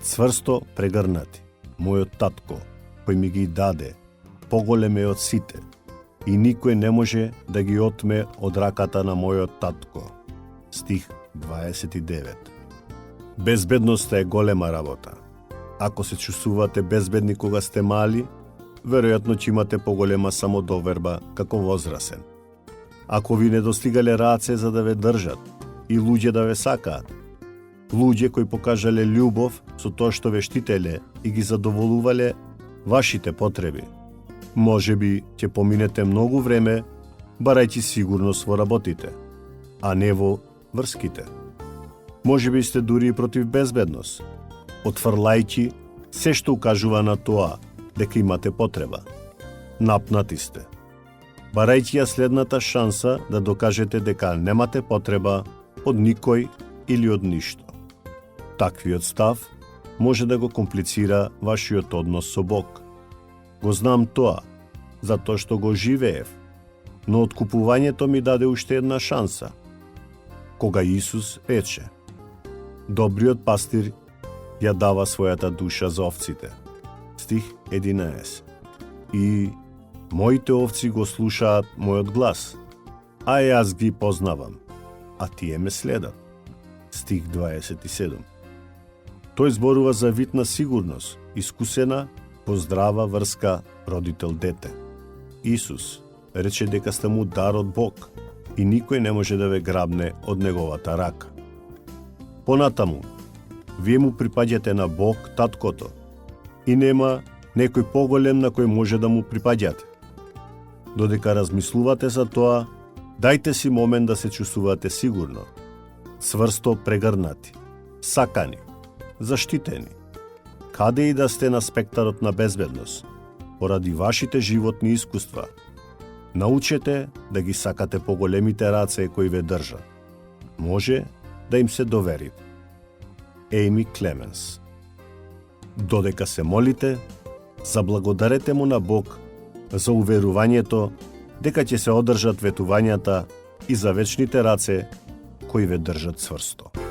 Цврсто прегрнати, мојот татко, кој ми ги даде, поголем е од сите, и никој не може да ги отме од раката на мојот татко. Стих 29. Безбедноста е голема работа. Ако се чувствувате безбедни кога сте мали, веројатно ќе имате поголема самодоверба како возрасен. Ако ви не достигале раце за да ве држат и луѓе да ве сакаат, луѓе кои покажале љубов со тоа што ве штителе и ги задоволувале вашите потреби, може би ќе поминете многу време барајќи сигурност во работите, а не во врските. Може би сте дури и против безбедност, отфрлајќи се што укажува на тоа дека имате потреба. Напнати сте, барајќи ја следната шанса да докажете дека немате потреба од никој или од ништо. Таквиот став може да го комплицира вашиот однос со Бог. Го знам тоа, затоа што го живеев, но откупувањето ми даде уште една шанса. Кога Исус рече: добриот пастир ја дава својата душа за овците. Стих 11. И моите овци го слушаат мојот глас, а јас ги познавам, а тие ме следат. Стих 27. Тој зборува за вид на сигурност, искусена, поздрава врска родител-дете. Исус рече дека сте му дар од Бог и никој не може да ве грабне од неговата рака. Понатаму, вие му припаѓате на Бог таткото и нема некој поголем на кој може да му припаѓате. Додека размислувате за тоа, дајте си момент да се чувствувате сигурно, цврсто прегрнати, сакани, заштитени, каде и да сте на спектарот на безбедност, поради вашите животни искуства. Научете да ги сакате поголемите раце кои ве држат. Може да им се доверите. Ейми Клеменс. Додека се молите, заблагодарете му на Бог за уверувањето дека ќе се одржат ветувањата и за вечните раце кои ве држат цврсто.